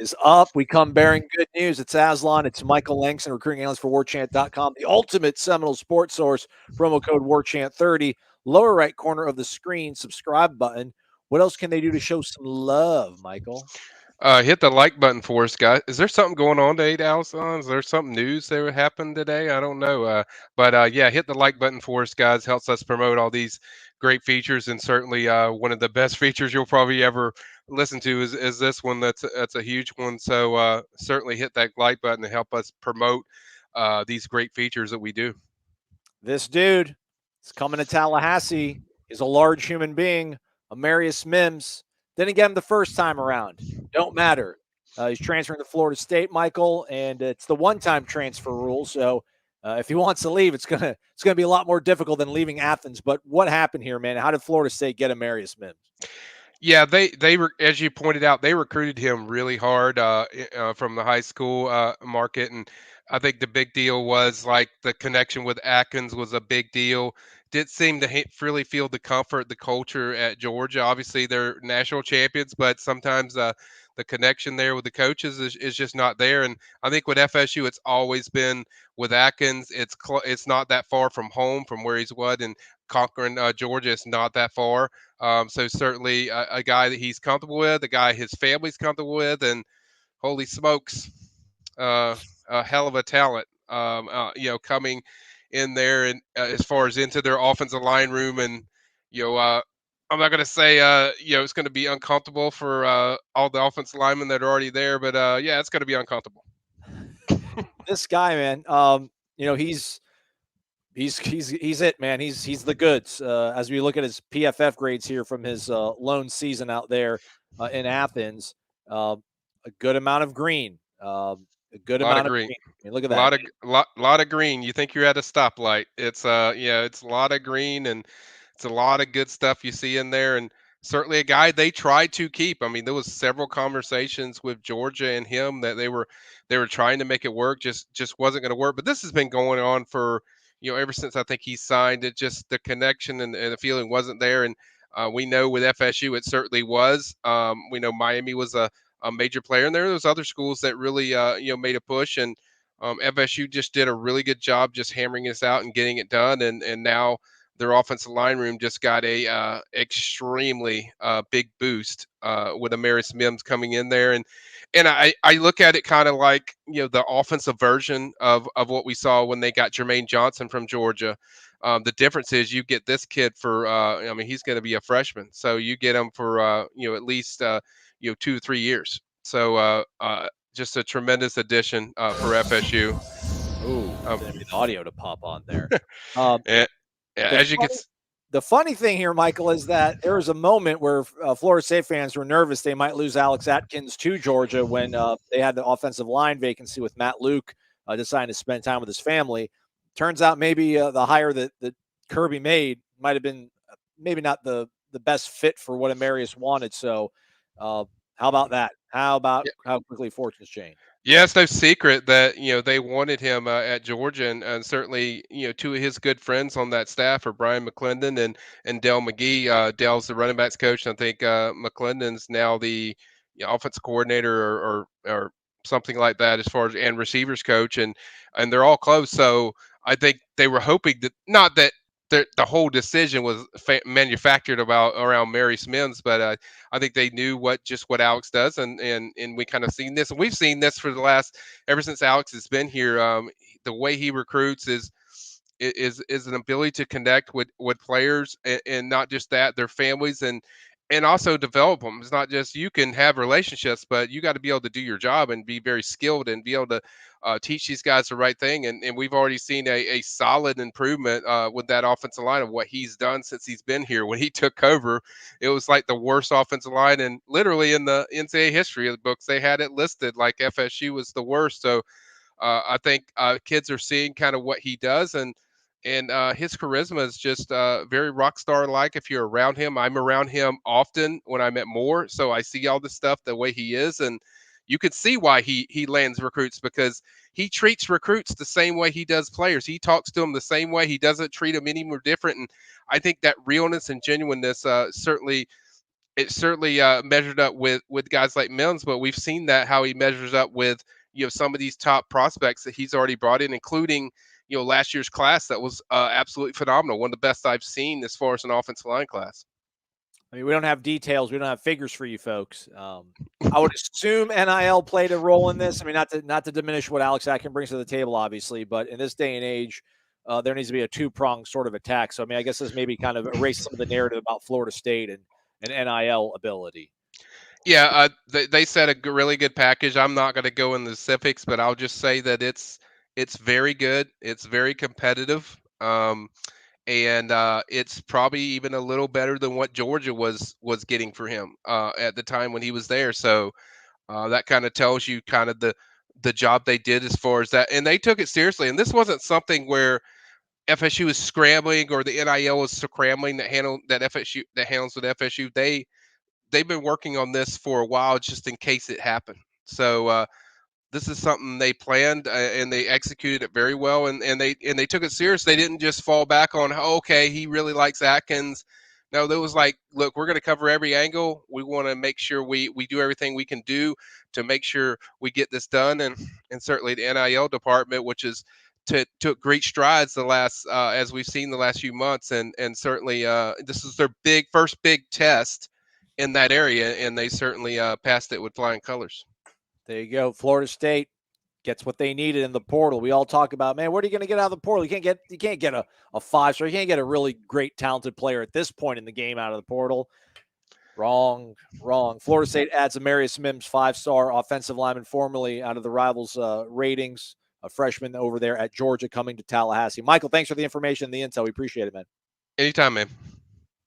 is up. We come bearing good news. It's Aslan. It's Michael Langston, recruiting analyst for WarChant.com, the ultimate Seminole sports source. Promo code WarChant30. Lower right corner of the screen, subscribe button. What else can they do to show some love, Michael? Hit the like button for us, guys. Is there something going on today, Allison? Is there something news that happened today? I don't know. But yeah, hit the like button for us, guys. Helps us promote all these great features, and certainly one of the best features you'll probably ever listen to is this one. That's a huge one. So certainly hit that like button to help us promote these great features that we do. This dude is coming to Tallahassee. He's a large human being. Amarius Mims. Didn't get him the first time around. Don't matter. He's transferring to Florida State, Michael, and it's the one-time transfer rule. So if he wants to leave, it's gonna be a lot more difficult than leaving Athens. But what happened here, man? How did Florida State get Amarius Mims? Yeah, they were, as you pointed out, they recruited him really hard from the high school market, and I think the big deal was like the connection with Atkins was a big deal. Did seem to really feel the comfort, the culture at Georgia. Obviously, they're national champions, but sometimes the connection there with the coaches is just not there. And I think with FSU, it's always been with Atkins. It's not that far from home, from where he's what in Conquering, Georgia. It's not that far. So certainly a guy that he's comfortable with, a guy his family's comfortable with, and holy smokes, a hell of a talent. Coming in there and as far as into their offensive line room, and you know, I'm not going to say it's going to be uncomfortable for all the offensive linemen that are already there, but yeah, it's going to be uncomfortable. This guy, man, he's it, man. He's the goods. As we look at his PFF grades here from his lone season out there in Athens, a good amount of green. A good A lot of amount of green. green. I mean, look at A that. lot of green. You think you're at a stoplight. It's a lot of green, and it's a lot of good stuff you see in there, and certainly a guy they tried to keep. I mean, there was several conversations with Georgia and him that they were trying to make it work, just wasn't going to work. But this has been going on for ever since I think he signed. It just the connection and the feeling wasn't there, and we know with FSU it certainly was. We know Miami was a major player, and there was other schools that really made a push, and FSU just did a really good job just hammering this out and getting it done, and now their offensive line room just got a extremely big boost with Amarius Mims coming in there, and I look at it kind of like the offensive version of what we saw when they got Jermaine Johnson from Georgia. The difference is you get this kid for I mean he's going to be a freshman, so you get him for at least 2 or 3 years. So just a tremendous addition for FSU. Ooh, Um, didn't need the audio to pop on there. Um, and, yeah, the as you can, funny, the funny thing here, Michael, is that there was a moment where Florida State fans were nervous they might lose Alex Atkins to Georgia when they had the offensive line vacancy with Matt Luke deciding to spend time with his family. Turns out maybe the hire that Kirby made might have been maybe not the best fit for what Amarius wanted. So, how about that? How about how quickly fortunes change? yeah, it's no secret that they wanted him at Georgia, and certainly two of his good friends on that staff are Brian McClendon and Dell McGee. Dell's the running backs coach, and I think McClendon's now the offensive coordinator or something like that as far as and receivers coach, and they're all close. So I think they were hoping that not that the whole decision was manufactured around Mary Mims, but I think they knew what Alex does, and we kind of seen this, and we've seen this for the last ever since Alex has been here. The way he recruits is an ability to connect with players, and not just that, their families, and also develop them. It's not just you can have relationships, but you got to be able to do your job and be very skilled and be able to teach these guys the right thing. And we've already seen a solid improvement with that offensive line of what he's done since he's been here. When he took over, it was like the worst offensive line, and literally in the NCAA history of the books, they had it listed like FSU was the worst. So I think kids are seeing kind of what he does, and his charisma is just very rock star like. If you're around him, I'm around him often when I'm at Moore, so I see all this stuff the way he is, and you can see why he lands recruits, because he treats recruits the same way he does players. He talks to them the same way. He doesn't treat them any more different, and I think that realness and genuineness certainly it certainly measured up with guys like Mims, but we've seen that how he measures up with some of these top prospects that he's already brought in, including last year's class that was absolutely phenomenal, one of the best I've seen as far as an offensive line class. I mean, we don't have details. We don't have figures for you folks. I would assume NIL played a role in this. I mean, not to diminish what Alex Atkin brings to the table, obviously, but in this day and age, there needs to be a two-pronged sort of attack. So, I mean, I guess this maybe kind of erase some of the narrative about Florida State and NIL ability. Yeah, they set a really good package. I'm not going to go into the specifics, but I'll just say that it's very good. It's very competitive. And it's probably even a little better than what Georgia was getting for him at the time when he was there. So that kind of tells you kind of the job they did as far as that, and they took it seriously. And this wasn't something where FSU was scrambling or the NIL was scrambling that handles with FSU. They've been working on this for a while just in case it happened. So this is something they planned and they executed it very well, and they took it serious. They didn't just fall back on, oh, okay, he really likes Atkins. No, there was like, look, we're going to cover every angle. We want to make sure we do everything we can do to make sure we get this done, and certainly the NIL department, which is took great strides the last as we've seen the last few months, and certainly this is their first big test in that area, and they certainly passed it with flying colors. There you go. Florida State gets what they needed in the portal. We all talk about, man, what are you going to get out of the portal? You can't get a 5-star. You can't get a really great, talented player at this point in the game out of the portal. Wrong. Florida State adds Amarius Mims, 5-star offensive lineman, formerly out of the Rivals ratings, a freshman over there at Georgia, coming to Tallahassee. Michael, thanks for the information and the intel. We appreciate it, man. Anytime, man.